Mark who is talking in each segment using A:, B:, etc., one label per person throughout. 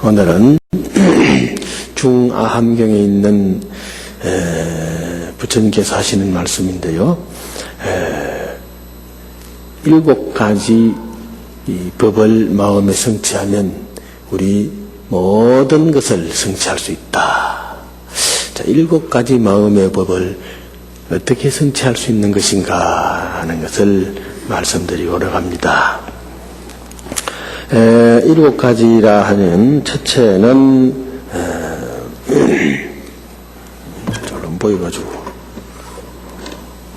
A: 오늘은 중아함경에 있는 부처님께서 하시는 말씀인데요. 7가지 이 법을 마음에 성취하면 우리 모든 것을 성취할 수 있다. 자, 7가지 마음의 법을 어떻게 성취할 수 있는 것인가 하는 것을 말씀드리고자 합니다. 7가지라 하면 첫째는 잘 안 보여가지고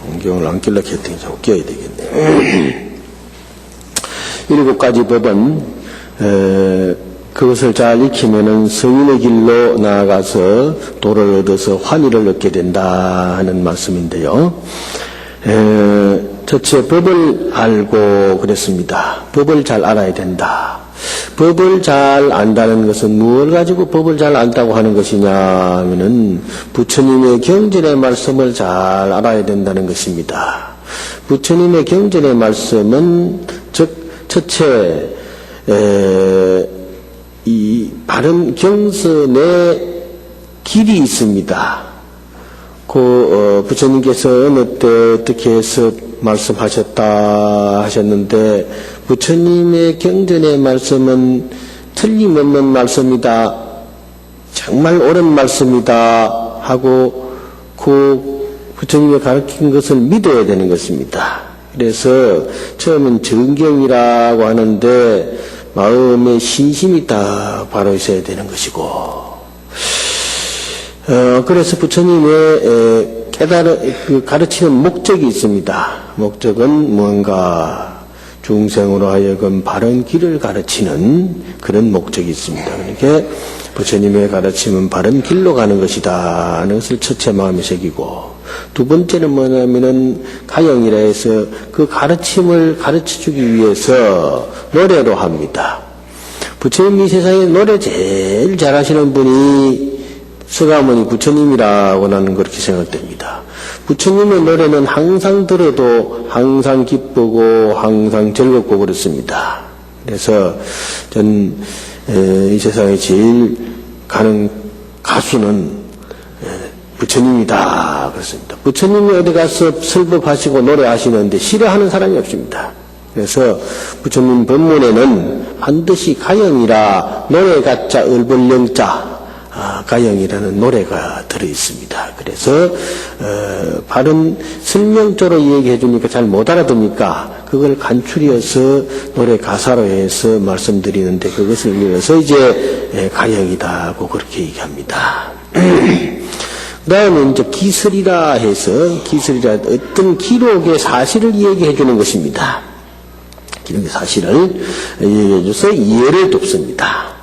A: 안경을 안 낄라 했더니 자꾸 껴야 되겠네. 7가지 법은 그것을 잘 익히면은 성인의 길로 나아가서 도를 얻어서 환희를 얻게 된다 하는 말씀인데요. 첫째, 법을 알고 그랬습니다. 법을 잘 알아야 된다. 법을 잘 안다는 것은 무엇을 가지고 법을 잘 안다고 하는 것이냐 하면은 부처님의 경전의 말씀을 잘 알아야 된다는 것입니다. 부처님의 경전의 말씀은 즉 첫째 이 바른 경선의 길이 있습니다. 부처님께서 어느 때 어떻게 해서 말씀하셨다 하셨는데 부처님의 경전의 말씀은 틀림없는 말씀이다. 정말 옳은 말씀이다 하고 그 부처님이 가르친 것을 믿어야 되는 것입니다. 그래서 처음엔 정경이라고 하는데 마음에 신심이 딱 바로 있어야 되는 것이고 그래서 부처님의 가르치는 목적이 있습니다. 목적은 뭔가 중생으로 하여금 바른 길을 가르치는 그런 목적이 있습니다. 그러니까 부처님의 가르침은 바른 길로 가는 것이다 하는 것을 첫째 마음에 새기고 두 번째는 뭐냐면은 가영이라 해서 그 가르침을 가르쳐주기 위해서 노래로 합니다. 부처님 이 세상에 노래 제일 잘하시는 분이 서가모니 부처님이라고 나는 그렇게 생각됩니다. 부처님의 노래는 항상 들어도 항상 기쁘고 항상 즐겁고 그렇습니다. 그래서 전 이 세상에 제일 가는 가수는 부처님이다 그렇습니다. 부처님이 어디 가서 설법하시고 노래하시는데 싫어하는 사람이 없습니다. 그래서 부처님 법문에는 반드시 가영이라 노래 가짜 을벌령자 가영이라는 노래가 들어있습니다. 그래서 바른 설명조로 얘기해 주니까 잘 못 알아듣니까 그걸 간추려서 노래 가사로 해서 말씀드리는데 그것을 이어서 이제 가영이다고 그렇게 얘기합니다. 그 다음에 이제 기설이라 해서 기설이라 어떤 기록의 사실을 얘기해 주는 것입니다. 기록의 사실을 얘기해 줘서 예를 돕습니다.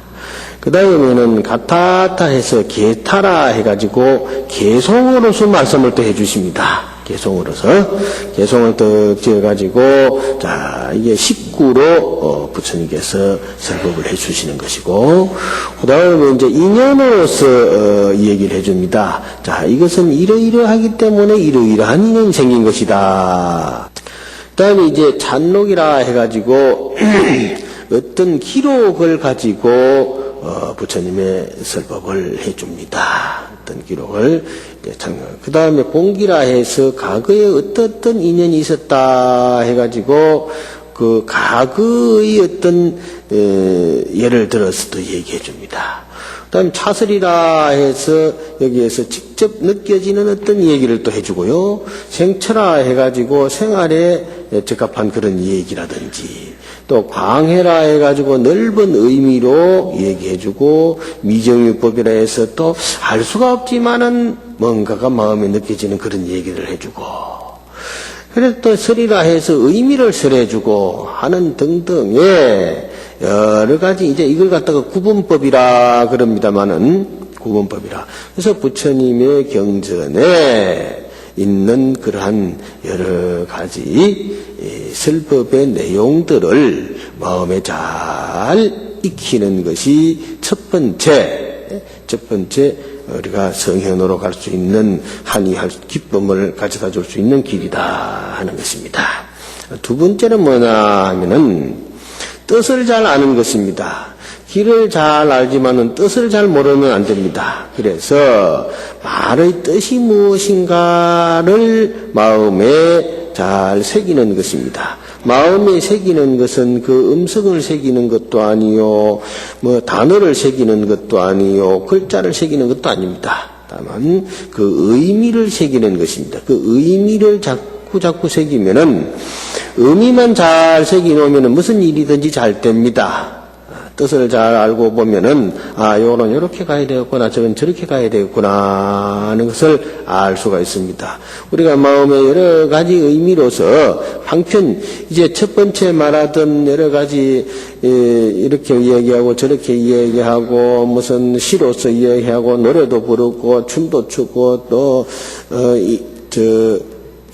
A: 그 다음에는 가타타 해서 게타라 해가지고 개송으로서 말씀을 또 해주십니다. 개송을 또 지어가지고 자 이게 식구로 부처님께서 설법을 해주시는 것이고 그 다음에 이제 인연으로서 얘기를 해줍니다. 자 이것은 이러이러하기 때문에 이러이러한 인연이 생긴 것이다. 그 다음에 이제 잔록이라 해가지고 어떤 기록을 가지고 부처님의 설법을 해줍니다. 어떤 기록을 그 다음에 봉기라 해서 과거에 어떤 인연이 있었다 해가지고 그 과거의 어떤 예를 들어서 또 얘기해 줍니다. 그 다음에 차설이라 해서 여기에서 직접 느껴지는 어떤 얘기를 또 해주고요. 생철라 해가지고 생활에 적합한 그런 얘기라든지 또 광해라 해가지고 넓은 의미로 얘기해주고 미정유법이라 해서 또 알 수가 없지만은 뭔가가 마음에 느껴지는 그런 얘기를 해주고 그래서 또 설이라 해서 의미를 설해주고 하는 등등의 여러 가지 이제 이걸 갖다가 구분법이라 그럽니다마는 구분법이라 그래서 부처님의 경전에 있는 그러한 여러 가지 설법의 내용들을 마음에 잘 익히는 것이 첫 번째 우리가 성현으로 갈 수 있는 한이할 기쁨을 가져다 줄 수 있는 길이다 하는 것입니다. 두 번째는 뭐냐 하면은 뜻을 잘 아는 것입니다. 길을 잘 알지만은 뜻을 잘 모르면 안 됩니다. 그래서 말의 뜻이 무엇인가를 마음에 잘 새기는 것입니다. 마음에 새기는 것은 그 음성을 새기는 것도 아니요, 뭐 단어를 새기는 것도 아니요, 글자를 새기는 것도 아닙니다. 다만 그 의미를 새기는 것입니다. 그 의미를 자꾸 새기면은 의미만 잘 새기놓으면은 무슨 일이든지 잘 됩니다. 뜻을 잘 알고 보면은 요거는 이렇게 가야 되겠구나, 저건 저렇게 가야 되겠구나 하는 것을 알 수가 있습니다. 우리가 마음의 여러 가지 의미로서 방편, 이제 첫 번째 말하던 여러 가지 이렇게 이야기하고 저렇게 이야기하고 무슨 시로서 이야기하고 노래도 부르고 춤도 추고 또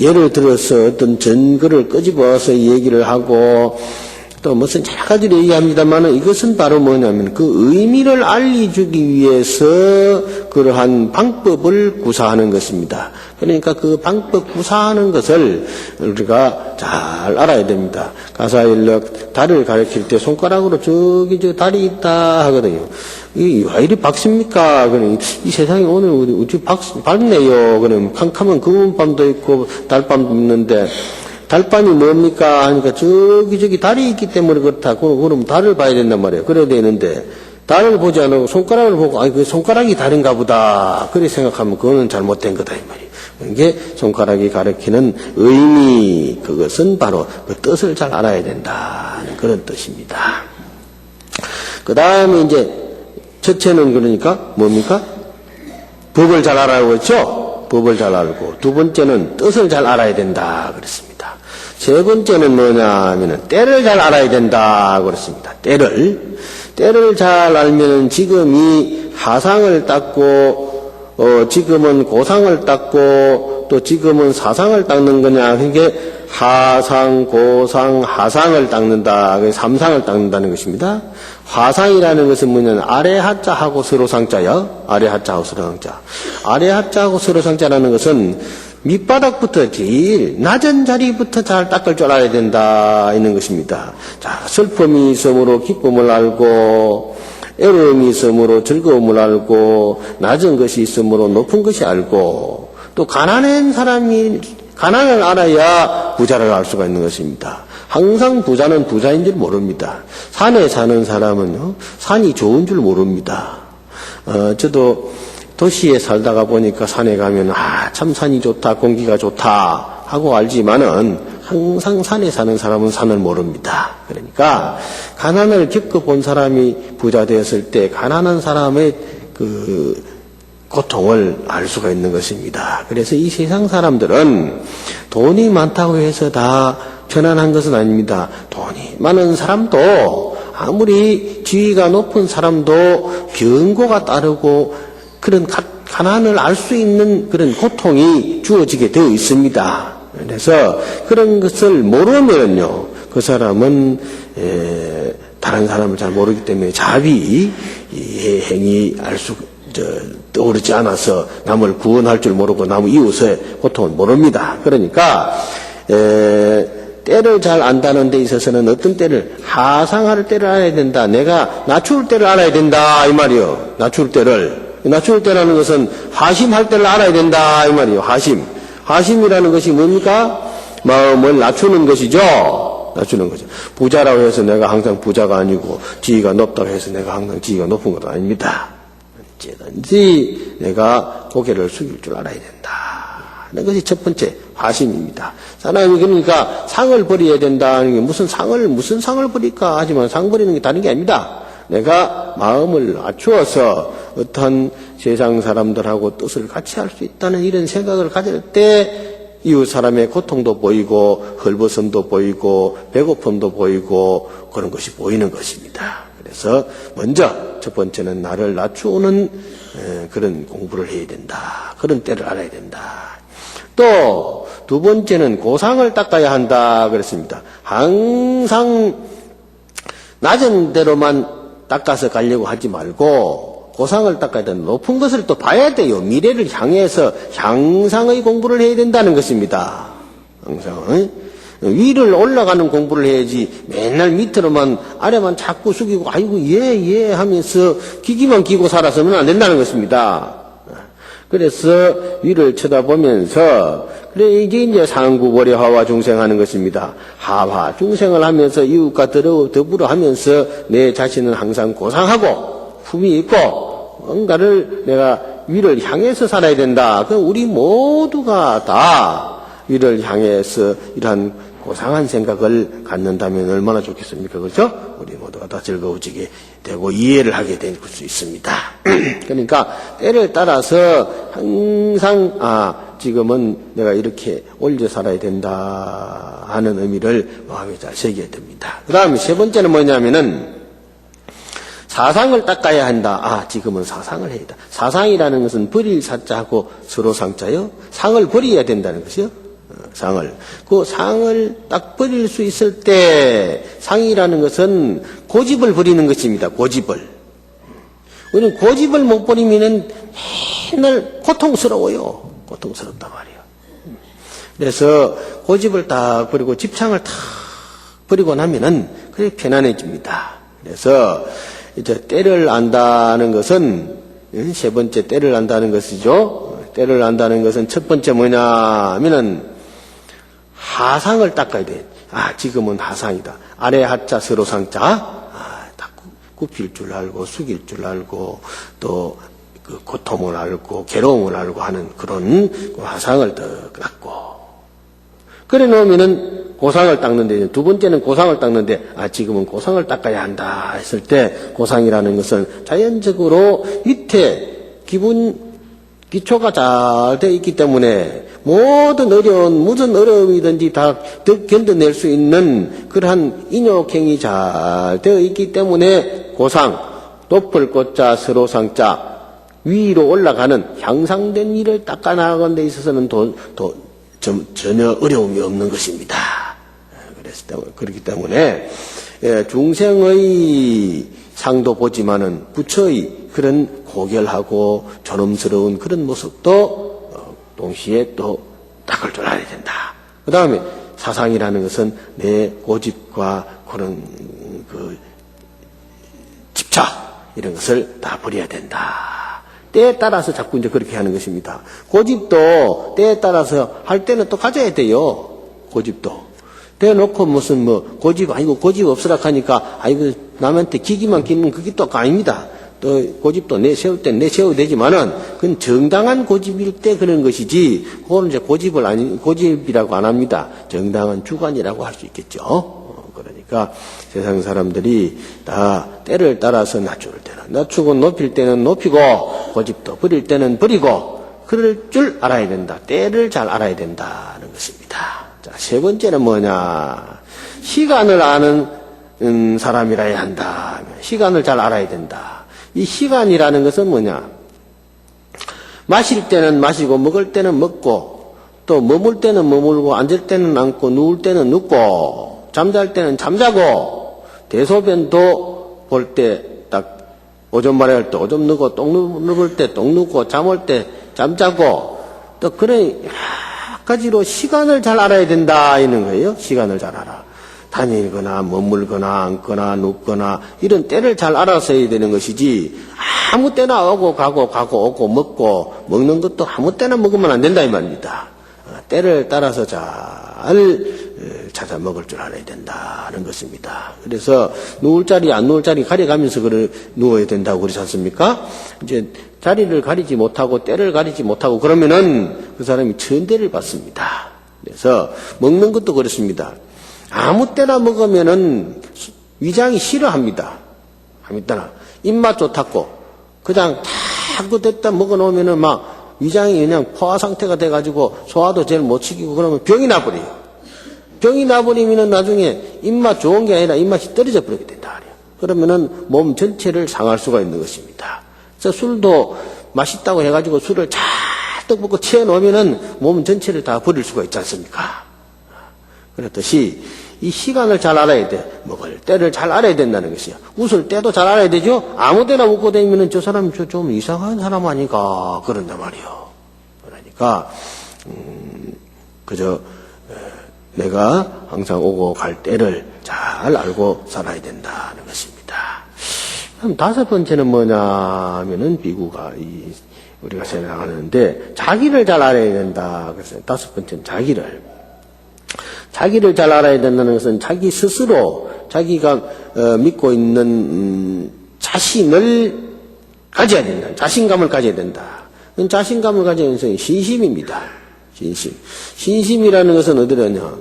A: 예를 들어서 어떤 전거를 끄집어서 얘기를 하고 또 무슨 여러 가지를 얘기합니다만 이것은 바로 뭐냐면 그 의미를 알려주기 위해서 그러한 방법을 구사하는 것입니다. 그러니까 그 방법 구사하는 것을 우리가 잘 알아야 됩니다. 가사일력 달을 가리킬 때 손가락으로 저기 저 달이 있다 하거든요. 왜 이리 박습니까? 그러니 이 세상에 오늘 우리 밝네요. 그러면 캄캄한 금은밤도 있고 달밤도 있는데 달밤이 뭡니까? 하니까 저기 달이 있기 때문에 그렇다고 그럼 달을 봐야 된단 말이에요. 그래야 되는데 달을 보지 않고 손가락을 보고 그 손가락이 다른가 보다 그렇게 생각하면 그거는 잘못된 거다 이 말이에요. 이게 손가락이 가리키는 의미, 그것은 바로 그 뜻을 잘 알아야 된다는 그런 뜻입니다. 그 다음에 이제 첫째는 그러니까 뭡니까? 법을 잘 알아야 했죠? 법을 잘 알고, 두 번째는 뜻을 잘 알아야 된다 그랬습니다. 세 번째는 뭐냐 하면은 때를 잘 알아야 된다 그랬습니다. 때를 잘 알면은 지금이 하상을 닦고 지금은 고상을 닦고 또 지금은 사상을 닦는 거냐. 그게 하상, 고상, 하상을 닦는다. 삼상을 닦는다는 것입니다. 화상이라는 것은 뭐냐면 아래 하자하고 서로 상자요. 아래 하자하고 서로 상자. 아래 하자하고 서로 상자라는 것은 밑바닥부터 제일 낮은 자리부터 잘 닦을 줄 알아야 된다 있는 것입니다. 자, 슬픔이 있으므로 기쁨을 알고 애로움이 있으므로 즐거움을 알고 낮은 것이 있으므로 높은 것이 알고 또 가난한 사람이 가난을 알아야 부자를 알 수가 있는 것입니다. 항상 부자는 부자인 줄 모릅니다. 산에 사는 사람은요, 산이 좋은 줄 모릅니다. 저도 도시에 살다가 보니까 산에 가면 참 산이 좋다, 공기가 좋다 하고 알지만은 항상 산에 사는 사람은 산을 모릅니다. 그러니까 가난을 겪어본 사람이 부자 되었을 때 가난한 사람의 그 고통을 알 수가 있는 것입니다. 그래서 이 세상 사람들은 돈이 많다고 해서 다 편안한 것은 아닙니다. 돈이 많은 사람도 아무리 지위가 높은 사람도 병고가 따르고 그런 가난을 알 수 있는 그런 고통이 주어지게 되어 있습니다. 그래서 그런 것을 모르면요, 그 사람은 다른 사람을 잘 모르기 때문에 자비 행위 떠오르지 않아서 남을 구원할 줄 모르고 남 이웃의 고통을 모릅니다. 그러니까 때를 잘 안다는 데 있어서는 어떤 때를 하상할 때를 알아야 된다. 내가 낮출 때를 알아야 된다 이 말이요. 낮출 때라는 것은 하심할 때를 알아야 된다 이 말이요. 하심이라는 것이 뭡니까? 마음을 낮추는 것이죠. 낮추는 거죠. 부자라고 해서 내가 항상 부자가 아니고 지위가 높다고 해서 내가 항상 지위가 높은 것도 아닙니다. 언제든지 내가 고개를 숙일 줄 알아야 된다. 이것이 첫 번째 화심입니다. 사람이 그러니까 상을 버려야 된다는 게 무슨 상을 버릴까 하지만 상 버리는 게 다른 게 아닙니다. 내가 마음을 낮추어서 어떠한 세상 사람들하고 뜻을 같이 할 수 있다는 이런 생각을 가질 때 이웃 사람의 고통도 보이고 헐벗음도 보이고 배고픔도 보이고 그런 것이 보이는 것입니다. 그래서 먼저 첫 번째는 나를 낮추는 그런 공부를 해야 된다. 그런 때를 알아야 된다. 또 두 번째는 고상을 닦아야 한다 그랬습니다. 항상 낮은 대로만 닦아서 가려고 하지 말고 고상을 닦아야 된다. 높은 것을 또 봐야 돼요. 미래를 향해서 향상의 공부를 해야 된다는 것입니다. 항상 위를 올라가는 공부를 해야지 맨날 밑으로만 아래만 자꾸 숙이고 아이고 예 하면서 기기만 끼고 살아서는 안 된다는 것입니다. 그래서 위를 쳐다보면서 그래 이게 이제 상구보리 하와 중생하는 것입니다. 하와 중생을 하면서 이웃과 더불어 하면서 내 자신은 항상 고상하고 품이 있고 뭔가를 내가 위를 향해서 살아야 된다. 그 우리 모두가 다 위를 향해서 이러한 고상한 생각을 갖는다면 얼마나 좋겠습니까? 그렇죠? 우리 모두가 다 즐거워지게 되고 이해를 하게 될 수 있습니다. 그러니까 때를 따라서 항상 지금은 내가 이렇게 올려 살아야 된다 하는 의미를 마음에 잘 새겨야 됩니다. 그 다음에 세 번째는 뭐냐면은 사상을 닦아야 한다. 지금은 사상을 해야 한다. 사상이라는 것은 버릴 사자하고 서로 상자요. 상을 버려야 된다는 것이요. 상을. 그 상을 딱 버릴 수 있을 때 상이라는 것은 고집을 버리는 것입니다. 고집을. 우리는 고집을 못 버리면은 맨날 고통스러워요. 고통스럽단 말이에요. 그래서 고집을 딱 버리고 집착을 딱 버리고 나면은 그게 편안해집니다. 그래서 이제 때를 안다는 것은 세 번째 때를 안다는 것이죠. 때를 안다는 것은 첫 번째 뭐냐 하면은 하상을 닦아야 돼. 지금은 하상이다. 아래 하자 서로 상자. 다 굽힐 줄 알고 숙일 줄 알고 또 그 고통을 알고 괴로움을 알고 하는 그런 하상을 닦고. 그래 놓으면은 고상을 닦는데 두 번째는 고상을 닦는데 지금은 고상을 닦아야 한다 했을 때 고상이라는 것은 자연적으로 밑에 기초가 잘 되어 있기 때문에 모든 무슨 어려움이든지 다 견뎌낼 수 있는 그러한 인욕행이 잘 되어 있기 때문에 고상, 높을 꽃자, 서로 상자, 위로 올라가는 향상된 일을 닦아나가는 데 있어서는 전혀 어려움이 없는 것입니다. 그렇기 때문에 중생의 상도 보지만은 부처의 그런 고결하고 존엄스러운 그런 모습도 동시에 또 닦을 줄 알아야 된다. 그 다음에 사상이라는 것은 내 고집과 그런 집착 이런 것을 다 버려야 된다. 때에 따라서 자꾸 이제 그렇게 하는 것입니다. 고집도 때에 따라서 할 때는 또 가져야 돼요. 고집도. 대놓고 무슨 고집 없으라 하니까 남한테 기기만 끼는 그게 또 아닙니다. 또 고집도 내세울 땐 내세워야 되지만은 그건 정당한 고집일 때 그런 것이지 그거는 이제 고집이라고 안 합니다. 정당한 주관이라고 할 수 있겠죠. 그러니까 세상 사람들이 다 때를 따라서 낮출 때는 낮추고 높일 때는 높이고 고집도 버릴 때는 버리고 그럴 줄 알아야 된다. 때를 잘 알아야 된다는 것입니다. 자, 세 번째는 뭐냐? 시간을 아는 사람이라야 한다. 시간을 잘 알아야 된다. 이 시간이라는 것은 뭐냐? 마실 때는 마시고 먹을 때는 먹고 또 머물 때는 머물고 앉을 때는 앉고 누울 때는 눕고 잠잘 때는 잠자고 대소변도 볼 때 딱 오줌 마려울 때 오줌 누고 똥 누울 때 똥 누고 잠 올 때 잠자고 또 그런 여러 가지로 시간을 잘 알아야 된다 이런 거예요. 시간을 잘 알아. 다니거나 머물거나 앉거나 눕거나 이런 때를 잘 알아서 해야 되는 것이지 아무 때나 오고 가고 오고 먹는 것도 아무 때나 먹으면 안 된다 이 말입니다. 때를 따라서 잘 찾아 먹을 줄 알아야 된다는 것입니다. 그래서 누울 자리 안 누울 자리 가려가면서 누워야 된다고 그러지 않습니까? 이제 자리를 가리지 못하고 때를 가리지 못하고 그러면은 그 사람이 천대를 받습니다. 그래서 먹는 것도 그렇습니다. 아무 때나 먹으면은 위장이 싫어합니다. 아무 때나 입맛 좋다고 그냥 다 됐다 먹어놓으면은 막 위장이 그냥 포화 상태가 돼가지고 소화도 제일 못 시키고 그러면 병이 나버려요. 병이 나버리면은 나중에 입맛 좋은 게 아니라 입맛이 떨어져 버리게 된다. 그러면은 몸 전체를 상할 수가 있는 것입니다. 그래서 술도 맛있다고 해가지고 술을 잔뜩 먹고 취해 놓으면은 몸 전체를 다 버릴 수가 있지 않습니까? 그렇듯이 이 시간을 잘 알아야 돼. 먹을 때를 잘 알아야 된다는 것이요. 웃을 때도 잘 알아야 되죠. 아무 때나 웃고 다니면은 저 사람이 좀 이상한 사람 아닌가 그런단 말이요. 그러니까 그저 내가 항상 오고 갈 때를 잘 알고 살아야 된다는 것입니다. 그럼 다섯 번째는 뭐냐 하면은 비구가 우리가 생각하는데 자기를 잘 알아야 된다. 그래서 다섯 번째는 자기를 잘 알아야 된다는 것은 자기 스스로 자기가 믿고 있는 자신을 가져야 된다. 자신감을 가져야 된다. 자신감을 가져야 되는 것은 신심입니다. 신심이라는 것은 어디라냐.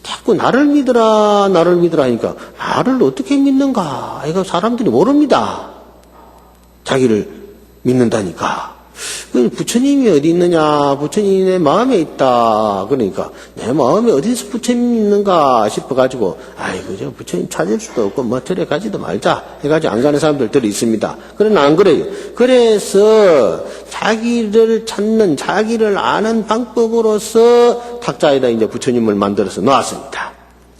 A: 자꾸 나를 믿으라 하니까 나를 어떻게 믿는가. 이거 사람들이 모릅니다. 자기를 믿는다니까. 부처님이 어디 있느냐. 부처님이 내 마음에 있다. 그러니까 내 마음에 어디서 부처님이 있는가 싶어가지고 아이고 저 부처님 찾을 수도 없고 뭐 절에 가지도 말자 해가지고 안 가는 사람들이 있습니다. 그러나 안 그래요. 그래서 자기를 찾는 자기를 아는 방법으로서 탁자에다 이제 부처님을 만들어서 놓았습니다.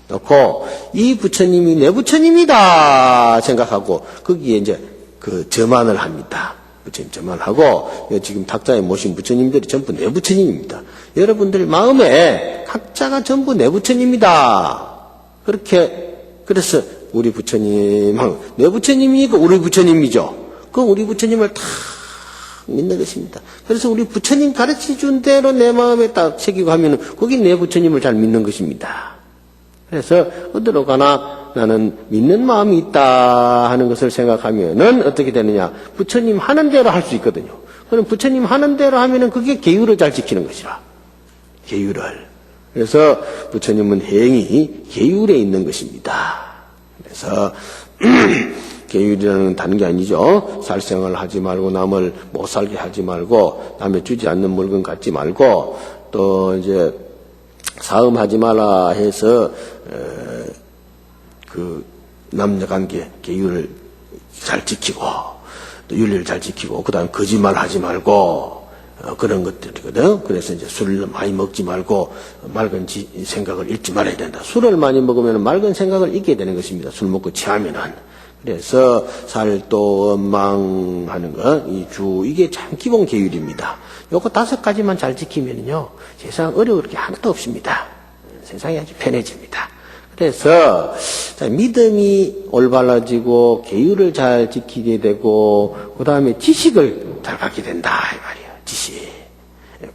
A: 놓고 이 부처님이 내 부처님이다 생각하고 거기에 이제 그 저만을 합니다. 부처님 저만하고 지금 탁자에 모신 부처님들이 전부 내 부처님입니다. 여러분들 마음에 각자가 전부 내 부처님이다. 그래서 우리 부처님 내 부처님이니까 우리 부처님이죠. 그 우리 부처님을 다 믿는 것입니다. 그래서 우리 부처님 가르쳐준 대로 내 마음에 딱 새기고 하면은 거기 내 부처님을 잘 믿는 것입니다. 그래서 어디로 가나 나는 믿는 마음이 있다 하는 것을 생각하면은 어떻게 되느냐. 부처님 하는 대로 할 수 있거든요. 그럼 부처님 하는 대로 하면은 그게 계율을 잘 지키는 것이라. 계율을. 그래서 부처님은 행이 계율에 있는 것입니다. 그래서 계율이라는 다른 게 아니죠. 살생을 하지 말고 남을 못 살게 하지 말고 남의 주지 않는 물건 갖지 말고 또 이제 사음하지 마라 해서 그 남녀관계 계율을 잘 지키고 또 윤리를 잘 지키고 그다음 거짓말 하지 말고 그런 것들이거든. 그래서 이제 술을 많이 먹지 말고 맑은 생각을 잃지 말아야 된다. 술을 많이 먹으면 맑은 생각을 잊게 되는 것입니다. 술 먹고 취하면은. 그래서 살도 원망하는 것, 이게 참 기본 계율입니다. 요거 5가지만 잘 지키면요 세상 어려울 게 하나도 없습니다. 세상이 아주 편해집니다. 그래서 믿음이 올바라지고 계율을 잘 지키게 되고 그 다음에 지식을 잘 갖게 된다 이 말이에요. 지식.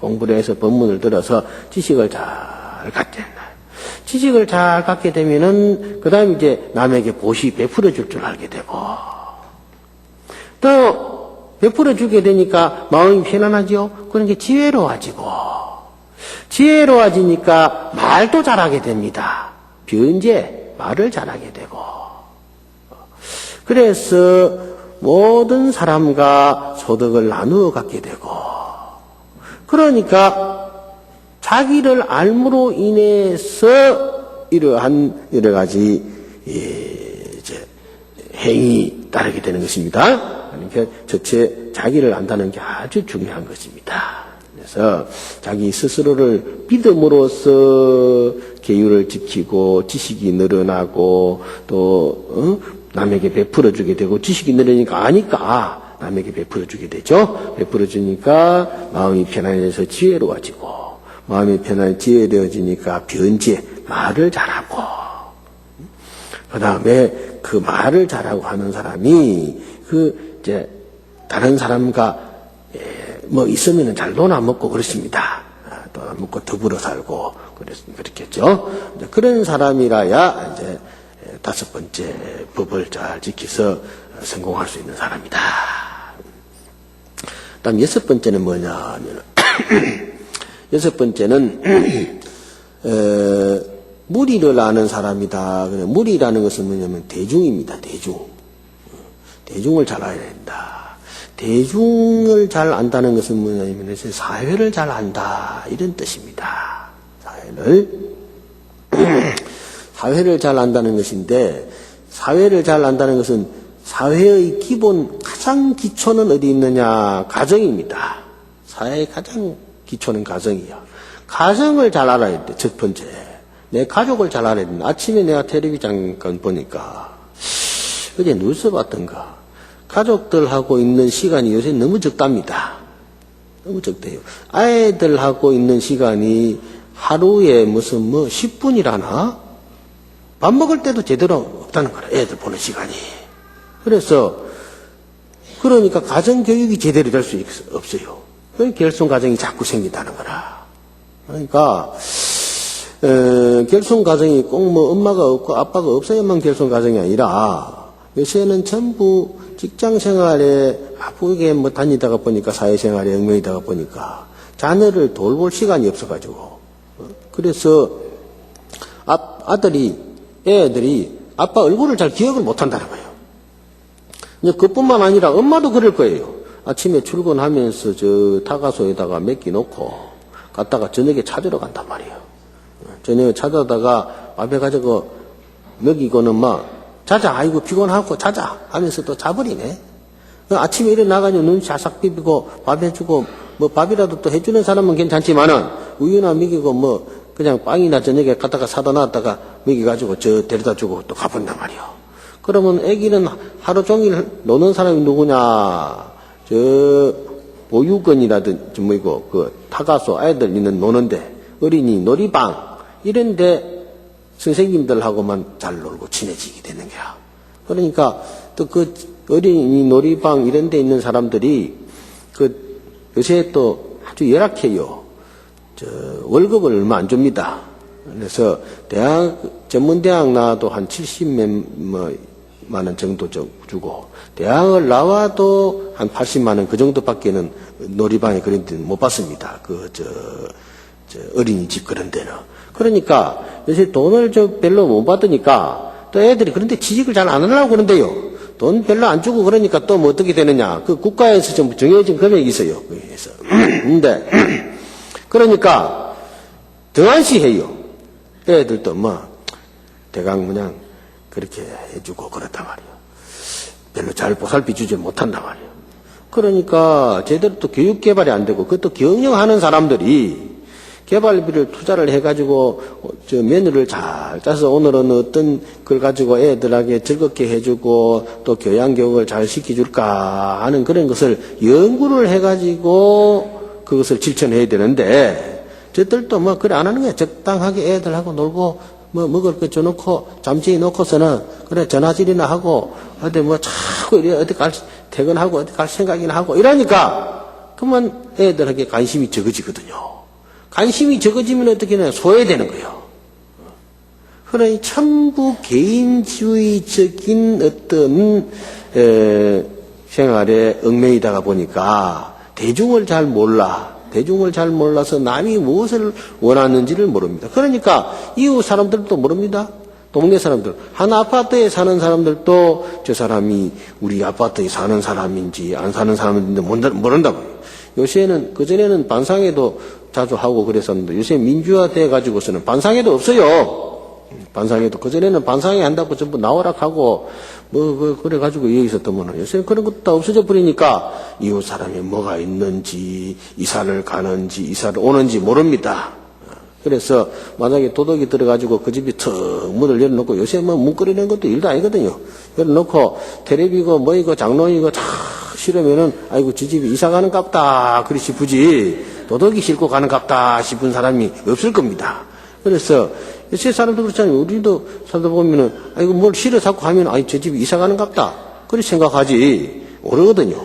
A: 공부를 해서 법문을 들어서 지식을 잘 갖게 된다. 지식을 잘 갖게 되면은 그 다음에 이제 남에게 보시 베풀어 줄 줄 알게 되고 또 베풀어 주게 되니까 마음이 편안하죠. 그런 게 지혜로워지니까 말도 잘하게 됩니다. 변제, 말을 잘하게 되고. 그래서 모든 사람과 소득을 나누어 갖게 되고. 그러니까 자기를 알므로 인해서 이러한 여러 가지 이제 행위 따르게 되는 것입니다. 그러니까 첫째 자기를 안다는 게 아주 중요한 것입니다. 그래서 자기 스스로를 믿음으로써 계율을 지키고 지식이 늘어나고 또 남에게 베풀어 주게 되고 지식이 늘으니까 아니까 남에게 베풀어 주게 되죠. 베풀어 주니까 마음이 편안해져서 지혜로워지고 마음이 지혜로워지니까 변제, 말을 잘하고 그 다음에 그 말을 잘하고 하는 사람이 이제 다른 사람과 뭐 있으면은 잘 놀아먹고 그렇습니다. 놀아먹고 더불어 살고 그렇겠죠. 그런 사람이라야 이제 5번째 법을 잘 지켜서 성공할 수 있는 사람이다. 다음 6번째는 뭐냐 하면 6번째는 무리를 아는 사람이다. 무리라는 것은 뭐냐면 대중입니다. 대중을 잘 알아야 된다. 대중을 잘 안다는 것은 뭐냐면 사회를 잘 안다 이런 뜻입니다. 사회를 잘 안다는 것인데 사회를 잘 안다는 것은 사회의 기본 가장 기초는 어디 있느냐? 가정입니다. 사회의 가장 기초는 가정이야. 가정을 잘 알아야 돼. 첫 번째 내 가족을 잘 알아야 된다. 아침에 내가 텔레비 잠깐 보니까 어제 뉴스 봤던가 가족들하고 있는 시간이 요새 너무 적답니다. 너무 적대요. 아이들하고 있는 시간이 하루에 무슨 10분이라나? 밥 먹을 때도 제대로 없다는 거라, 애들 보는 시간이. 그러니까 가정교육이 제대로 될 수 없어요. 결손가정이 자꾸 생긴다는 거라. 그러니까, 결손가정이 꼭 엄마가 없고 아빠가 없어야만 결손가정이 아니라, 요새는 전부 직장생활에 바쁘게 다니다가 보니까 사회생활에 얽매이다가 보니까 자녀를 돌볼 시간이 없어가지고, 그래서 애들이 아빠 얼굴을 잘 기억을 못한다는 거예요. 이제 그뿐만 아니라 엄마도 그럴 거예요. 아침에 출근하면서 타가소에다가 맡기 놓고 갔다가 저녁에 찾으러 간단 말이에요. 저녁에 찾아다가 밥에 가지고 먹이고는 자자, 아이고 피곤하고 자자 하면서 또 자버리네. 아침에 일어나가지고 눈 자삭 비비고 밥 해주고 밥이라도 또 해주는 사람은 괜찮지만은 우유나 먹이고 그냥 빵이나 저녁에 갖다가 사다 놨다가 먹여가지고 데려다 주고 또 가본단 말이요. 그러면 애기는 하루 종일 노는 사람이 누구냐? 보육원이라든지 타가소 아이들 있는 노는데, 어린이 놀이방 이런데 선생님들하고만 잘 놀고 친해지게 되는 거야. 그러니까 또 어린이 놀이방 이런 데 있는 사람들이 요새 또 아주 열악해요. 월급을 얼마 안 줍니다. 그래서 전문대학 나와도 한 70만 원 정도 주고, 대학을 나와도 한 80만 원 그 정도밖에는 놀이방에 그런 데는 못 받습니다. 어린이집 그런 데는. 그러니까 요새 돈을 별로 못 받으니까 또 애들이 그런데 취직을 잘 안 하려고 그런데요. 돈 별로 안 주고 그러니까 또 어떻게 되느냐. 국가에서 좀 정해진 금액이 있어요. 그래서. 근데, 그러니까, 등한시해요. 애들도 대강 그냥 그렇게 해주고 그렇단 말이에요. 별로 잘 보살피 주지 못한단 말이에요. 그러니까 제대로 또 교육 개발이 안 되고, 그것도 경영하는 사람들이 개발비를 투자를 해가지고 메뉴를 잘 짜서 오늘은 어떤 걸 가지고 애들에게 즐겁게 해주고 또 교양교육을 잘 시켜줄까 하는 그런 것을 연구를 해가지고 그것을 실천해야 되는데, 저들도 그래 안 하는 거야. 적당하게 애들하고 놀고 먹을 거 줘놓고 잠시 놓고서는 그래 전화질이나 하고 어디 자꾸 어디 퇴근하고 어디 갈 생각이나 하고 이러니까 그러면 애들에게 관심이 적어지거든요. 관심이 적어지면 어떻게 되냐, 소외되는 거예요. 그러니 전부 개인주의적인 어떤 생활에 얽매이다가 보니까 대중을 잘 몰라서 남이 무엇을 원하는지를 모릅니다. 그러니까 이웃 사람들도 모릅니다. 동네 사람들, 한 아파트에 사는 사람들도 저 사람이 우리 아파트에 사는 사람인지 안 사는 사람인지 모른다고요. 요새는, 그전에는 반상회도 자주 하고 그랬었는데, 요새 민주화돼 가지고서는 반상회도 없어요. 반상회도. 그전에는 반상회 한다고 전부 나오라 하고, 그래가지고 여기서 떠면 요새는 그런 것도 다 없어져 버리니까, 이웃 사람이 뭐가 있는지, 이사를 가는지, 이사를 오는지 모릅니다. 그래서 만약에 도둑이 들어가지고 그 집이 턱 문을 열어놓고, 요새 문 끌어내는 것도 일도 아니거든요. 열어놓고, 텔레비고 이거 장롱이고 다 실으면은, 아이고, 저 집이 이사 가는 갑다. 그리 싶으지. 도둑이 싣고 가는 갑다 싶은 사람이 없을 겁니다. 그래서, 요새 사람도 그렇잖아요. 우리도 살다 보면은, 아이고, 뭘 실어 자꾸 하면, 저 집이 이사 가는 갑다. 그렇게 생각하지. 모르거든요.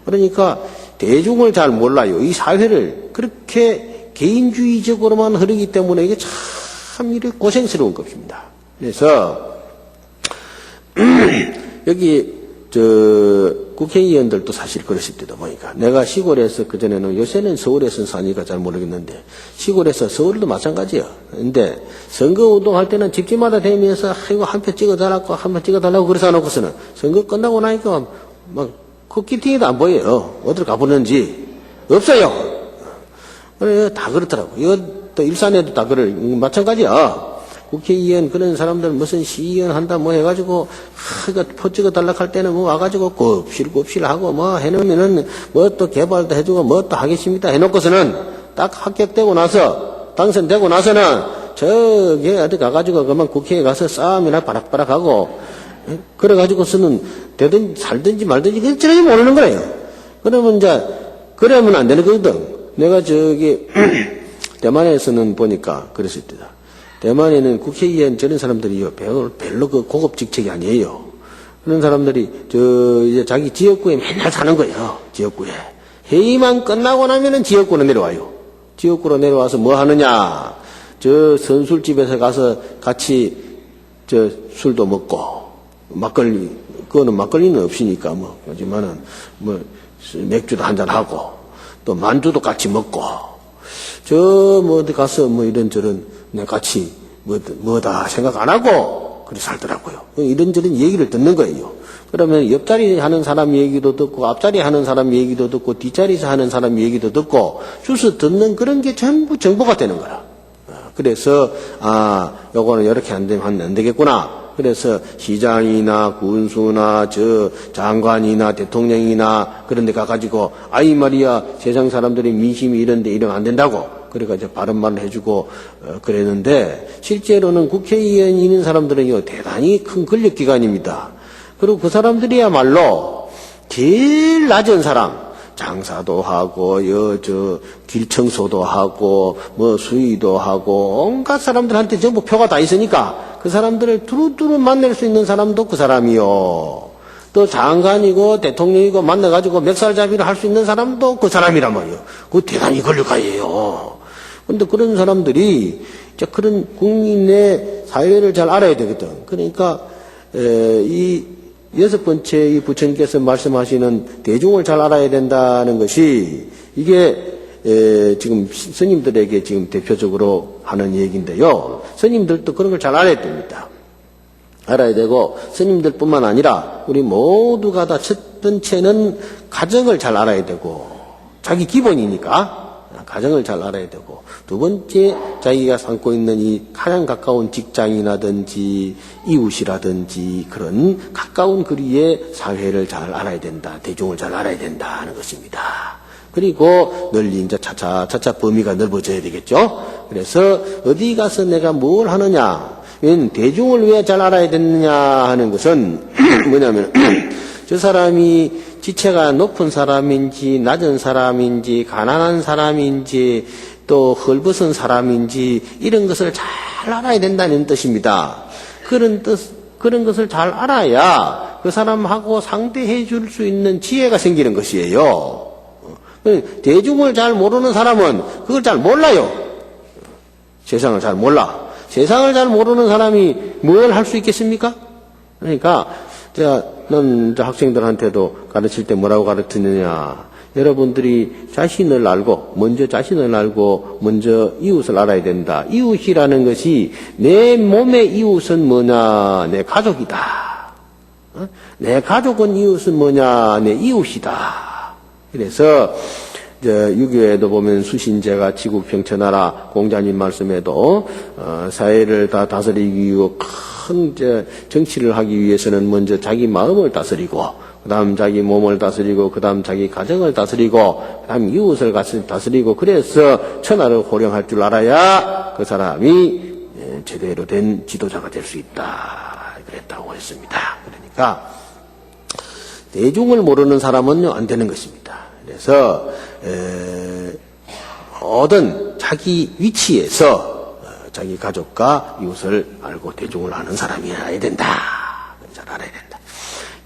A: 그러니까, 대중을 잘 몰라요. 이 사회를 그렇게 개인주의적으로만 흐르기 때문에 이게 참 이렇게 고생스러운 것입니다. 그래서, 여기, 국회의원들도 사실 그러실 때도 보니까, 내가 시골에서 그전에는, 요새는 서울에서 사니까 잘 모르겠는데, 시골에서 서울도 마찬가지예요. 근데, 선거운동 할 때는 집집마다 다니면서, 아이고, 한 표 찍어달라고, 한 표 찍어달라고 그래서 놓고서는, 선거 끝나고 나니까, 코끼팅이도 안 보여요. 어딜 가보는지. 없어요. 그래, 다 그렇더라고. 이거, 또 일산에도 다 마찬가지야. 국회의원 그런 사람들 무슨 시의원 한다 해가지고 포 찍어달라 할 때는 와가지고 곱실하고 해놓으면은 또 개발도 해주고 또 하겠습니다 해놓고서는 딱 합격되고 나서 당선되고 나서는 저기 어디 가가지고 그만 국회에 가서 싸움이나 바락바락하고 그래가지고서는 되든지 살든지 말든지 그전혀 모르는 거예요. 그러면 그러면 안 되는 거거든. 내가 대만에서는 보니까 그랬을 때다. 대만에는 국회의원 저런 사람들이요, 별로 그 고급 직책이 아니에요. 그런 사람들이, 이제 자기 지역구에 맨날 사는 거예요, 지역구에. 회의만 끝나고 나면은 지역구로 내려와요. 지역구로 내려와서 뭐 하느냐. 선술집에서 가서 같이, 술도 먹고, 막걸리, 그거는 막걸리는 없으니까 하지만은, 맥주도 한잔하고, 또 만두도 같이 먹고, 어디 가서 이런저런, 같이, 뭐다 생각 안 하고, 그렇게 살더라고요. 이런저런 얘기를 듣는 거예요. 그러면 옆자리 하는 사람 얘기도 듣고, 앞자리 하는 사람 얘기도 듣고, 뒷자리에서 하는 사람 얘기도 듣고, 주워 듣는 그런 게 전부 정보가 되는 거라. 그래서, 요거는 이렇게 안 되면 안 되겠구나. 그래서 시장이나 군수나 장관이나 대통령이나 그런 데 가가지고, 아이 말이야, 세상 사람들이 민심이 이런데 이러면 안 된다고. 그래가 이제 바른 말을 해주고, 그랬는데, 실제로는 국회의원이 있는 사람들은요, 대단히 큰 권력기관입니다. 그리고 그 사람들이야말로 제일 낮은 사람, 장사도 하고, 길 청소도 하고, 수의도 하고, 온갖 사람들한테 전부 표가 다 있으니까, 그 사람들을 두루두루 만날 수 있는 사람도 그 사람이요. 또 장관이고, 대통령이고, 만나가지고 멱살잡이를 할 수 있는 사람도 그 사람이란 말이요. 그거 대단히 권력가예요. 근데 그런 사람들이, 그런 국민의 사회를 잘 알아야 되거든. 그러니까, 이 6번째 이 부처님께서 말씀하시는 대중을 잘 알아야 된다는 것이 이게 지금 스님들에게 지금 대표적으로 하는 얘기인데요. 스님들도 그런 걸 잘 알아야 됩니다. 알아야 되고 스님들뿐만 아니라 우리 모두가 다 첫 번째는 가정을 잘 알아야 되고 자기 기본이니까 가정을 잘 알아야 되고 두 번째 자기가 삼고 있는 이 가장 가까운 직장이라든지 이웃이라든지 그런 가까운 거리의 사회를 잘 알아야 된다. 대중을 잘 알아야 된다 하는 것입니다. 그리고 널리 이제 차차 범위가 넓어져야 되겠죠. 그래서 어디 가서 내가 뭘 하느냐, 대중을 왜 잘 알아야 되느냐 하는 것은 뭐냐면 저 사람이 지체가 높은 사람인지 낮은 사람인지 가난한 사람인지 또 헐벗은 사람인지 이런 것을 잘 알아야 된다는 뜻입니다. 그런 것을 잘 알아야 그 사람하고 상대해 줄 수 있는 지혜가 생기는 것이에요. 대중을 잘 모르는 사람은 그걸 잘 몰라요. 세상을 잘 몰라. 세상을 잘 모르는 사람이 뭘 할 수 있겠습니까? 그러니까 넌 학생들한테도 가르칠 때 뭐라고 가르치느냐. 여러분들이 자신을 알고, 먼저 이웃을 알아야 된다. 이웃이라는 것이 내 몸의 이웃은 뭐냐? 내 가족이다. 내 가족은 이웃은 뭐냐? 내 이웃이다. 그래서, 유교에도 보면 수신제가 지국평천하라 공자님 말씀에도, 사회를 다 다스리기 위해 큰 정치를 하기 위해서는 먼저 자기 마음을 다스리고, 그 다음 자기 몸을 다스리고, 그 다음 자기 가정을 다스리고, 그 다음 이웃을 다스리고, 그래서 천하를 호령할 줄 알아야 그 사람이 제대로 된 지도자가 될 수 있다. 그랬다고 했습니다. 그러니까, 대중을 모르는 사람은요, 안 되는 것입니다. 그래서, 모든 자기 위치에서 자기 가족과 이웃을 알고 대중을 아는 사람이어야 된다. 잘 알아야 된다.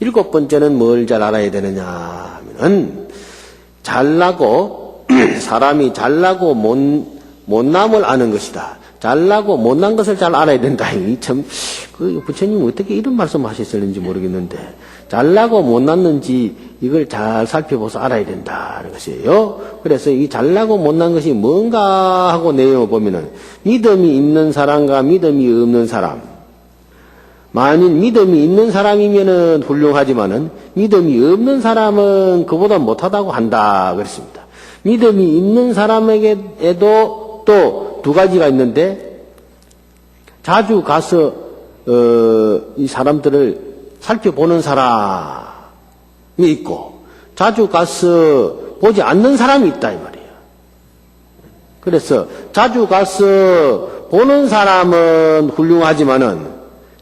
A: 7번째는 뭘 잘 알아야 되느냐 하면은 잘나고 사람이 잘나고 못남을 아는 것이다. 잘나고 못난 것을 잘 알아야 된다. 참 부처님 어떻게 이런 말씀하셨을는지 모르겠는데 잘나고 못났는지 이걸 잘 살펴보서 알아야 된다는 것이에요. 그래서 이 잘나고 못난 것이 뭔가 하고 내용을 보면은 믿음이 있는 사람과 믿음이 없는 사람. 만일 믿음이 있는 사람이면은 훌륭하지만은 믿음이 없는 사람은 그보다 못하다고 한다 그랬습니다. 믿음이 있는 사람에게도 또 두 가지가 있는데 자주 가서 이 사람들을 살펴보는 사람이 있고 자주 가서 보지 않는 사람이 있다 이 말이에요. 그래서 자주 가서 보는 사람은 훌륭하지만은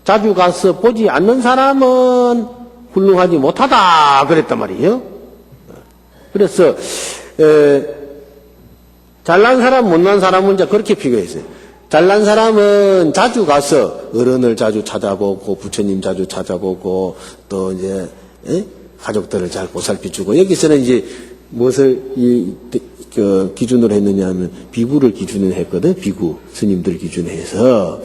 A: 자주 가서 보지 않는 사람은 훌륭하지 못하다 그랬단 말이에요. 그래서 잘난 사람, 못난 사람은 이제 그렇게 비교했어요. 잘난 사람은 자주 가서 어른을 자주 찾아보고, 부처님 자주 찾아보고, 또 이제, 가족들을 잘 보살펴주고, 여기서는 이제 무엇을 기준으로 했느냐 하면, 비구를 기준으로 했거든. 비구, 스님들 기준으로 해서,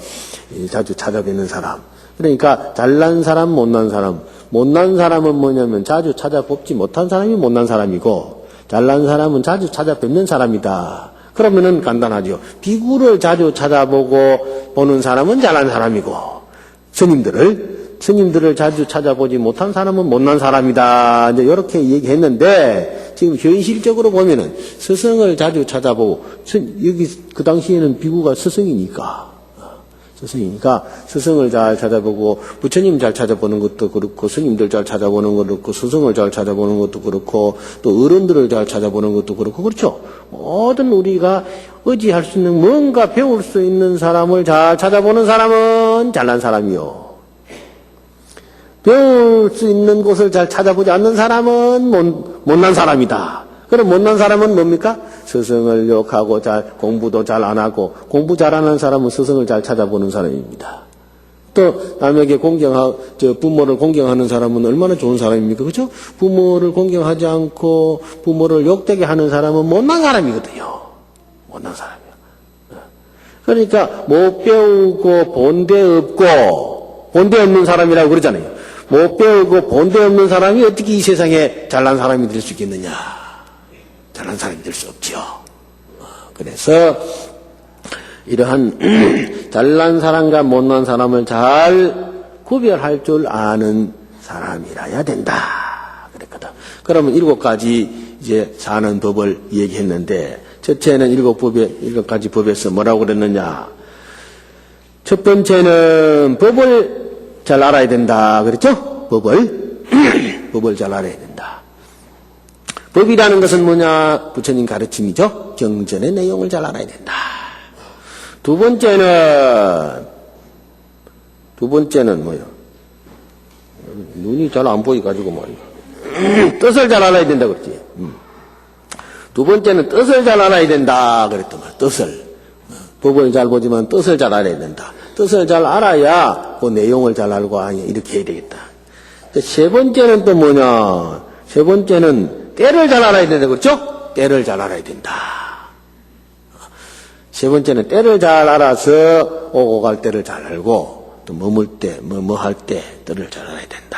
A: 자주 찾아뵙는 사람. 그러니까, 잘난 사람, 못난 사람. 못난 사람은 뭐냐면, 자주 찾아뵙지 못한 사람이 못난 사람이고, 잘난 사람은 자주 찾아뵙는 사람이다. 그러면은 간단하죠. 비구를 자주 찾아보고 보는 사람은 잘난 사람이고, 스님들을 자주 찾아보지 못한 사람은 못난 사람이다. 이제 이렇게 얘기했는데, 지금 현실적으로 보면은 스승을 자주 찾아보고, 여기 그 당시에는 비구가 스승이니까 스승을 잘 찾아보고, 부처님 잘 찾아보는 것도 그렇고, 스님들 잘 찾아보는 것도 그렇고, 스승을 잘 찾아보는 것도 그렇고, 또 어른들을 잘 찾아보는 것도 그렇고, 그렇죠? 모든 우리가 의지할 수 있는 뭔가 배울 수 있는 사람을 잘 찾아보는 사람은 잘난 사람이요. 배울 수 있는 곳을 잘 찾아보지 않는 사람은 못난 사람이다. 그럼 못난 사람은 뭡니까? 스승을 욕하고 공부도 잘 안 하고, 공부 잘하는 사람은 스승을 잘 찾아보는 사람입니다. 또 남에게 부모를 공경하는 사람은 얼마나 좋은 사람입니까? 그렇죠? 부모를 공경하지 않고 부모를 욕되게 하는 사람은 못난 사람이거든요. 못난 사람이요. 그러니까 못 배우고 본대 없는 사람이라고 그러잖아요. 못 배우고 본대 없는 사람이 어떻게 이 세상에 잘난 사람이 될 수 있겠느냐? 잘난 사람이 될 수 없죠. 그래서 이러한 잘난 사람과 못난 사람을 잘 구별할 줄 아는 사람이라야 된다. 그랬거든. 그러면 7가지 이제 사는 법을 얘기했는데, 첫째는 7가지 법에서 뭐라고 그랬느냐? 첫 번째는 법을 잘 알아야 된다. 그랬죠? 법을 잘 알아야 된다. 법이라는 것은 뭐냐? 부처님 가르침이죠. 경전의 내용을 잘 알아야 된다. 두 번째는 뭐요? 눈이 잘 안 보여가지고 말이야. 뜻을 잘 알아야 된다 그랬지. 두 번째는 뜻을 잘 알아야 된다 그랬더만. 뜻을. 법을 잘 보지만 뜻을 잘 알아야 된다. 뜻을 잘 알아야 그 내용을 잘 알고 이렇게 해야 되겠다. 세 번째는 또 뭐냐? 세 번째는 때를 잘 알아야 된다 그렇죠? 때를 잘 알아야 된다. 세 번째는 때를 잘 알아서 오고 갈 때를 잘 알고, 또 머물 때, 뭐 할 때 때를 잘 알아야 된다.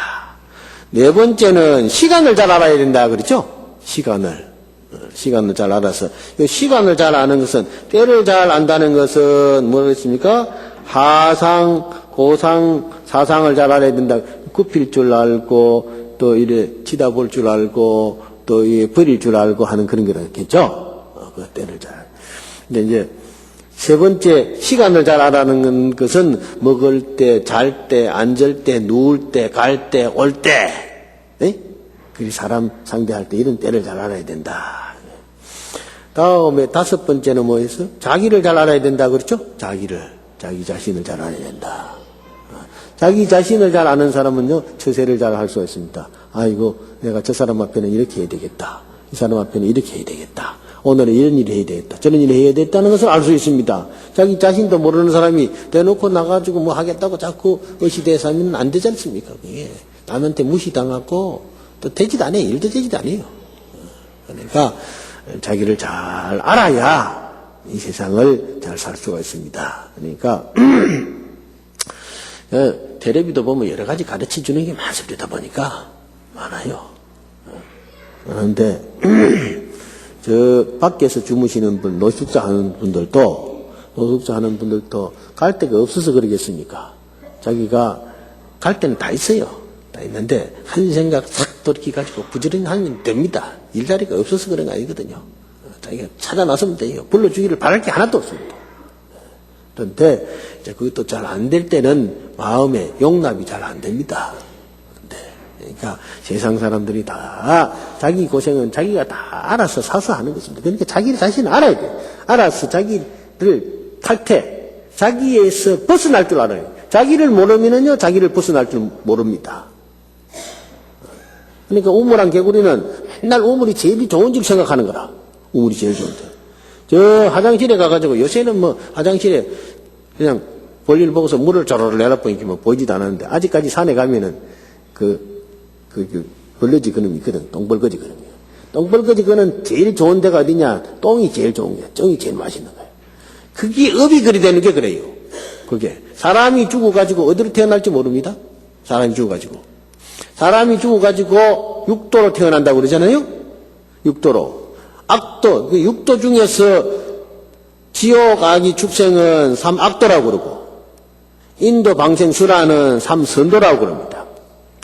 A: 네 번째는 시간을 잘 알아야 된다 그렇죠? 시간을 잘 알아서, 시간을 잘 아는 것은, 때를 잘 안다는 것은 뭐겠습니까? 하상, 고상, 사상을 잘 알아야 된다. 굽힐 줄 알고, 또 이래 치다볼 줄 알고, 또 버릴 줄 알고 하는 그런 거겠죠? 그 때를 잘. 근데 이제 세 번째, 시간을 잘 알아는 것은 먹을 때, 잘 때, 앉을 때, 누울 때, 갈 때, 올 때, 그 사람 상대할 때 이런 때를 잘 알아야 된다. 다음에 다섯 번째는 뭐였어? 자기를 잘 알아야 된다. 그렇죠? 자기 자신을 잘 알아야 된다. 자기 자신을 잘 아는 사람은요, 처세를 잘 할 수가 있습니다. 아이고, 내가 저 사람 앞에는 이렇게 해야 되겠다. 이 사람 앞에는 이렇게 해야 되겠다. 오늘은 이런 일을 해야 되겠다. 저런 일을 해야 되겠다는 것을 알 수 있습니다. 자기 자신도 모르는 사람이 대놓고 나가지고 뭐 하겠다고 자꾸 의시대서 하면 안 되지 않습니까? 그게 남한테 무시당하고 또 되지도 않아요. 일도 되지도 않아요. 그러니까 자기를 잘 알아야 이 세상을 잘 살 수가 있습니다. 그러니까 텔레비도 보면 여러 가지 가르쳐 주는 게 많습니다. 보니까 많아요. 그런데 저 밖에서 주무시는 분, 노숙자 하는 분들도 갈 데가 없어서 그러겠습니까? 자기가 갈 데는 다 있어요. 다 있는데 한 생각 싹 돌이켜가지고 부지런히 하면 됩니다. 일자리가 없어서 그런 거 아니거든요. 자기가 찾아나서면 돼요. 불러주기를 바랄 게 하나도 없습니다. 그런데 이제 그것도 잘 안 될 때는 마음의 용납이 잘 안 됩니다. 그러니까 세상 사람들이 다 자기 고생은 자기가 다 알아서 사서 하는 것입니다. 그러니까 자기 자신을 알아야 돼요. 알아서 자기를 탈퇴, 자기에서 벗어날 줄 알아요. 자기를 모르면은요, 자기를 벗어날 줄 모릅니다. 그러니까 우물한 개구리는 맨날 우물이 제일 좋은 줄 생각하는 거라. 우물이 제일 좋은데. 저 화장실에 가가지고 요새는 뭐 화장실에 그냥 볼일 보고서 물을 조르르 내려보니까 뭐 보이지도 않았는데 아직까지 산에 가면은 벌러지 그놈이 있거든. 똥벌거지 그놈이. 똥벌거지 그는 제일 좋은 데가 어디냐? 똥이 제일 좋은 거야. 똥이 제일 맛있는 거야. 그게 업이 그리 되는 게 그래요. 그게. 사람이 죽어가지고 어디로 태어날지 모릅니다. 사람이 죽어가지고. 사람이 죽어가지고 육도로 태어난다고 그러잖아요? 육도로. 악도, 그 육도 중에서 지옥, 악이, 축생은 삼악도라고 그러고, 인도, 방생, 수라는 삼선도라고 그럽니다.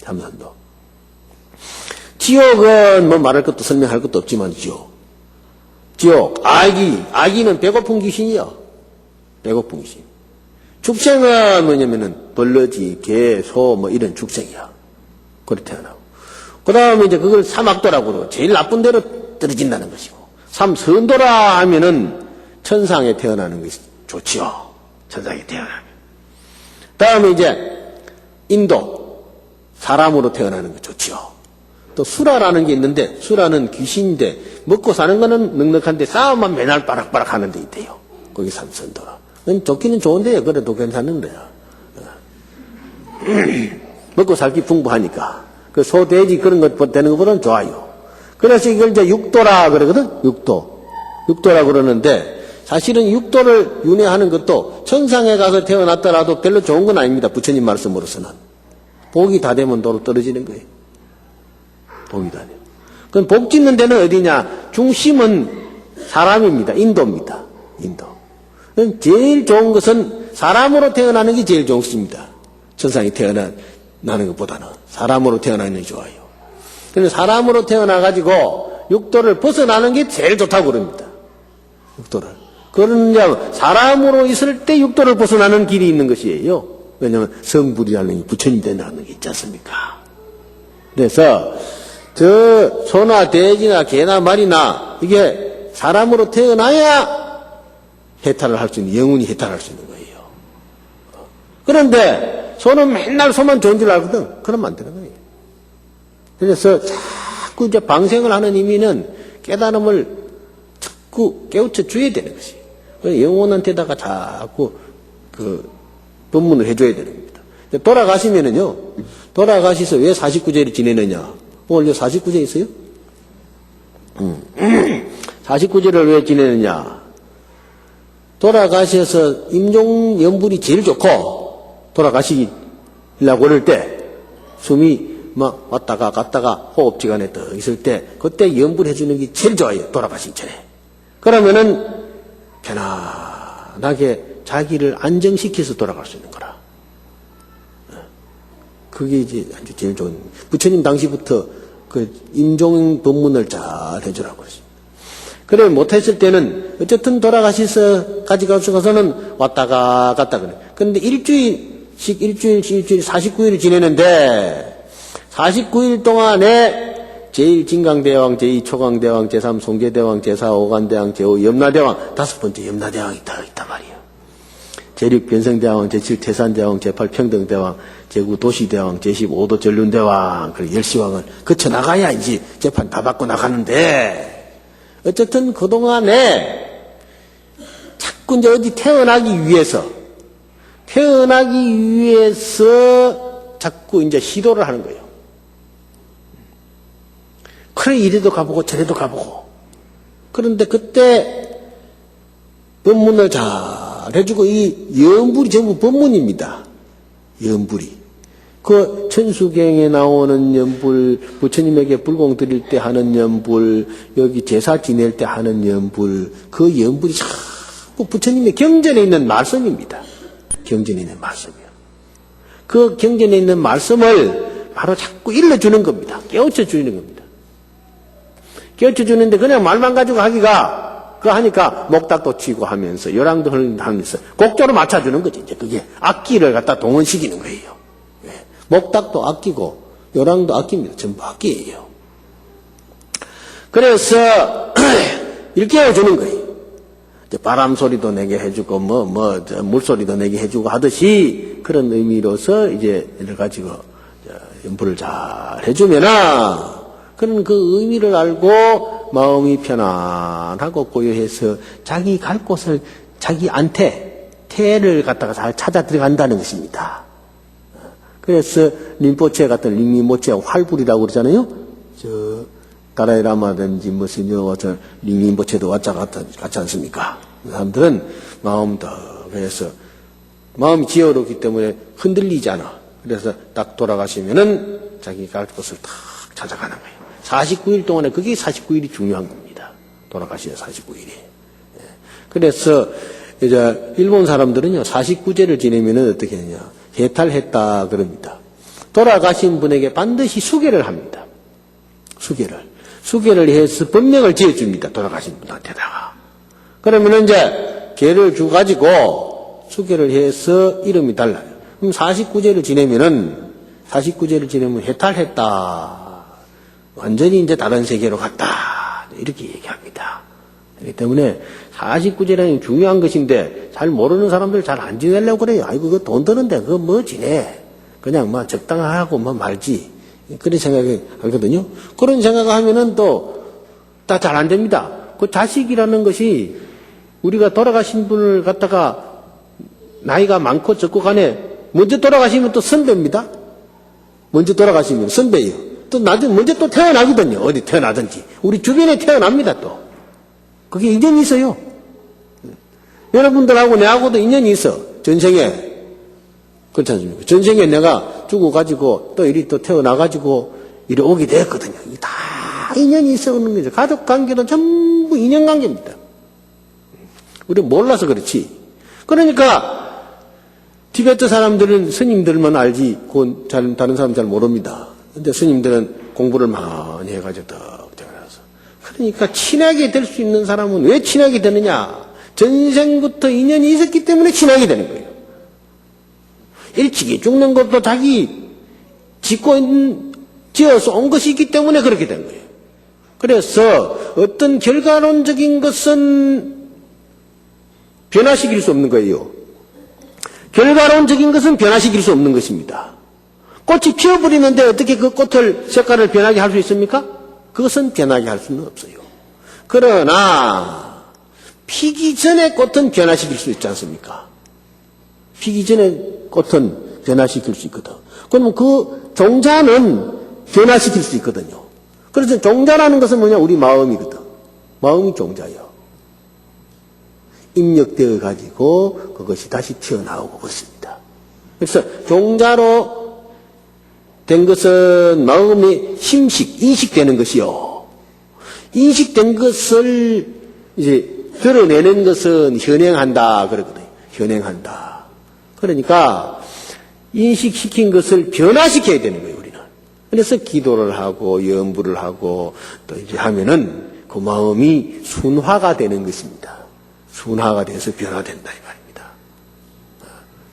A: 삼선도. 지옥은 뭐 말할 것도 설명할 것도 없지만 지옥, 아기는 배고픈 귀신이요. 배고픈 귀신. 축생은 뭐냐면은 벌러지, 개, 소 뭐 이런 축생이야. 그렇게 태어나고. 그 다음에 이제 그걸 삼악도라고 그러고 제일 나쁜 데로 떨어진다는 것이고. 삼선도라 하면은 천상에 태어나는 것이 좋지요. 천상에 태어나면. 다음에 이제 인도, 사람으로 태어나는 거 좋지요. 또 수라라는 게 있는데 수라는 귀신인데 먹고 사는 거는 넉넉한데 싸움만 맨날 빠락빠락 하는 데 있대요. 거기 삼선도라. 좋기는 좋은데요. 그래도 괜찮은 데야. 먹고 살기 풍부하니까. 그 소, 돼지 그런 것 되는 것보다는 좋아요. 그래서 이걸 이제 육도라 그러거든. 육도라 그러는데 사실은 육도를 윤회하는 것도 천상에 가서 태어났더라도 별로 좋은 건 아닙니다. 부처님 말씀으로서는. 복이 다 되면 도로 떨어지는 거예요. 복이 다 돼요. 그럼 복 짓는 데는 어디냐? 중심은 사람입니다. 인도입니다. 인도. 제일 좋은 것은 사람으로 태어나는 게 제일 좋습니다. 천상에 태어나는 것보다는 사람으로 태어나는 게 좋아요. 그래서 사람으로 태어나가지고 육도를 벗어나는 게 제일 좋다고 그럽니다. 육도를. 그러냐, 사람으로 있을 때 육도를 벗어나는 길이 있는 것이에요. 왜냐하면 성불이라는 게 부처님 된다는 게 있지 않습니까? 그래서 저 소나 돼지나 개나 말이나 이게 사람으로 태어나야 해탈을 할 수 있는, 영원히 해탈할 수 있는 거예요. 그런데 소는 맨날 소만 좋은 줄 알거든. 그러면 안 되는 거예요. 그래서 자꾸 이제 방생을 하는 의미는 깨달음을 자꾸 깨우쳐 줘야 되는 것이에요. 영혼한테다가 자꾸 그 법문을 해줘야 되는 겁니다. 돌아가시면은요, 돌아가셔서 왜 49제를 지내느냐? 오늘 49제 있어요? 49제를 왜 지내느냐? 돌아가셔서 임종연불이 제일 좋고, 돌아가시려고 그럴 때, 숨이 막 왔다가 갔다가 호흡지간에 떠 있을 때, 그때 연불해주는 게 제일 좋아요. 돌아가시기 전에. 그러면은, 편안하게 자기를 안정시켜서 돌아갈 수 있는 거라. 그게 이제 아주 제일 좋은, 부처님 당시부터 그 임종 법문을 잘 해주라고 그랬습니다. 그래, 못했을 때는, 어쨌든 돌아가셔서, 가져가서는 왔다가 갔다 그래. 그런데 일주일씩, 49일을 지내는데, 49일 동안에 제1진강대왕, 제2초강대왕, 제3 송계대왕, 제4 오간대왕, 제5 염라대왕, 5번째 염라대왕이 있단 말이에요. 제6 변성대왕, 제7 태산대왕, 제8 평등대왕, 제9 도시대왕, 제10 오도 전륜대왕, 그리고 열시왕을 거쳐나가야 이제 재판 다 받고 나가는데, 어쨌든 그동안에 자꾸 이제 어디 태어나기 위해서 자꾸 이제 시도를 하는 거예요. 그래, 이래도 가보고 저래도 가보고. 그런데 그때 법문을 잘 해주고, 이 연불이 전부 법문입니다. 연불이. 그 천수경에 나오는 연불, 부처님에게 불공 드릴 때 하는 연불, 여기 제사 지낼 때 하는 연불, 그 연불이 자꾸 부처님의 경전에 있는 말씀입니다. 경전에 있는 말씀이요. 그 경전에 있는 말씀을 바로 자꾸 일러주는 겁니다. 깨우쳐 주는 겁니다. 깨우쳐 주는데 그냥 말만 가지고 하기가, 그거 하니까 목닥도 치고 하면서, 요랑도 하면서, 곡조로 맞춰주는 거지. 이제 그게 악기를 갖다 동원시키는 거예요. 목닥도 아끼고 요랑도 아낍니다. 전부 악기예요. 그래서 일깨워주는 거예요. 바람 소리도 내게 해주고 물소리도 내게 해주고 하듯이 그런 의미로서 이제 이를 가지고 연불을 잘 해주면은 그런 그 의미를 알고 마음이 편안하고 고요해서 자기 갈 곳을 자기한테 태를 갖다가 잘 찾아 들어간다는 것입니다. 그래서 림포체 같은 링리모체 활불이라고 그러잖아요. 저 다라이라마든지 무슨 저 링림포체도 같지 않습니까? 그 사람들은 마음도 그래서 마음이 지혜롭기 때문에 흔들리지 않아. 그래서 딱 돌아가시면은 자기 갈 곳을 탁 찾아가는 거예요. 49일 동안에 그게 49일이 중요한 겁니다. 돌아가시는 49일이. 그래서 이제 일본 사람들은요 49제를 지내면은 어떻게 하냐 해탈했다 그럽니다. 돌아가신 분에게 반드시 수계를 합니다. 수계를 해서 법명을 지어줍니다. 돌아가신 분한테다가. 그러면 이제 개를 주가지고 수계를 해서 이름이 달라요. 그럼 49제를 지내면 해탈했다. 완전히 이제 다른 세계로 갔다. 이렇게 얘기합니다. 그렇기 때문에 49제라는 게 중요한 것인데 잘 모르는 사람들 잘 안 지내려고 그래요. 아이고, 그거 돈 드는데 그거 뭐 지내. 그냥 뭐 적당하고 뭐 말지. 그런 생각이 하거든요. 그런 생각을 하면은 또 다 잘 안 됩니다. 그 자식이라는 것이 우리가 돌아가신 분을 갖다가 나이가 많고 적고 간에 먼저 돌아가시면 또 선배입니다. 먼저 돌아가시면 선배예요. 또 먼저 또 태어나거든요. 어디 태어나든지. 우리 주변에 태어납니다, 또. 그게 인연이 있어요. 여러분들하고 내하고도 인연이 있어. 전생에. 그렇지 않습니까? 전생에 내가 죽어가지고 또 이리 또 태어나가지고 이리 오게 됐거든요. 이게 다 인연이 있어 오는 거죠. 가족 관계도 전부 인연 관계입니다. 우리 몰라서 그렇지. 그러니까 티베트 사람들은 스님들만 알지, 다른 사람 잘 모릅니다. 근데 스님들은 공부를 많이 해가지고 더 태어나서. 그러니까 친하게 될 수 있는 사람은 왜 친하게 되느냐? 전생부터 인연이 있었기 때문에 친하게 되는 거예요. 일찍이 죽는 것도 자기 지어서 온 것이 있기 때문에 그렇게 된 거예요. 그래서 어떤 결과론적인 것은 변화시킬 수 없는 거예요. 결과론적인 것은 변화시킬 수 없는 것입니다. 꽃이 피어버리는데 어떻게 그 꽃을 색깔을 변하게 할 수 있습니까? 그것은 변하게 할 수는 없어요. 그러나 피기 전에 꽃은 변화시킬 수 있지 않습니까? 피기 전에 꽃은 변화시킬 수 있거든. 그러면 그 종자는 변화시킬 수 있거든요. 그래서 종자라는 것은 뭐냐? 우리 마음이거든. 마음이 종자예요. 입력되어 가지고 그것이 다시 튀어나오고 그렇습니다. 그래서 종자로 된 것은 마음이 인식되는 것이요. 인식된 것을 이제 드러내는 것은 현행한다 그러거든요. 현행한다. 그러니까 인식시킨 것을 변화시켜야 되는 거예요, 우리는. 그래서 기도를 하고 염불을 하고 또 이제 하면은 그 마음이 순화가 되는 것입니다. 순화가 돼서 변화된다 이 말입니다.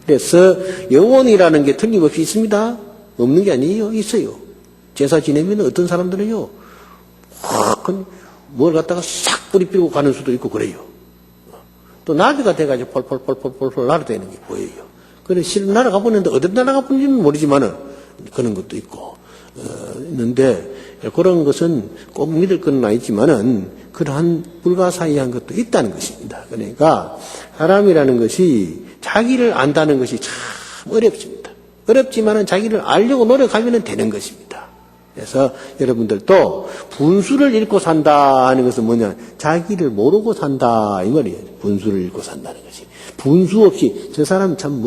A: 그래서 영혼이라는 게 틀림없이 있습니다. 없는 게 아니에요. 있어요. 제사 지내면 어떤 사람들은요, 뭘 갖다가 싹 뿌리 피고 가는 수도 있고 그래요. 또 나비가 돼가지고 폴폴폴폴폴 날아다니는 게 보여요. 그래 실은 날아가 보는데 어디 날아가 보는지는 모르지만은 그런 것도 있고 있는데 그런 것은 꼭 믿을 건 아니지만은 그러한 불가사의한 것도 있다는 것입니다. 그러니까 사람이라는 것이 자기를 안다는 것이 참 어렵습니다. 어렵지만은 자기를 알려고 노력하면 되는 것입니다. 그래서 여러분들도 분수를 잃고 산다 하는 것은 뭐냐? 자기를 모르고 산다 이 말이에요. 분수를 잃고 산다는 것이. 분수 없이 저 사람 참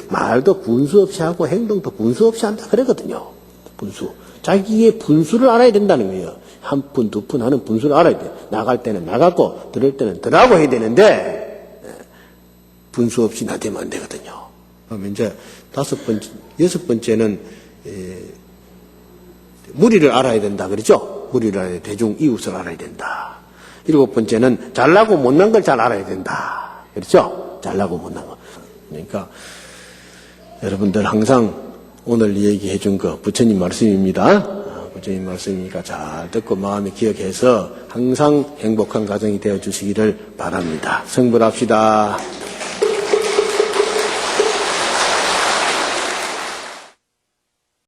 A: 말도 분수 없이 하고 행동도 분수 없이 한다 그러거든요. 분수. 자기의 분수를 알아야 된다는 거예요. 한 푼, 두 푼 하는 분수를 알아야 돼요. 나갈 때는 나가고 들을 때는 들어가고 해야 되는데 분수 없이 나대면 안 되거든요. 그러면 이제 여섯 번째는 무리를 알아야 된다 그렇죠? 무리를 알아야 돼. 대중 이웃을 알아야 된다. 일곱 번째는 잘나고 못난 걸 잘 알아야 된다. 그렇죠? 잘나고 못난 거. 그러니까 여러분들 항상 오늘 얘기해 준 거 부처님 말씀입니다. 부처님 말씀이니까 잘 듣고 마음에 기억해서 항상 행복한 가정이 되어 주시기를 바랍니다. 성불합시다.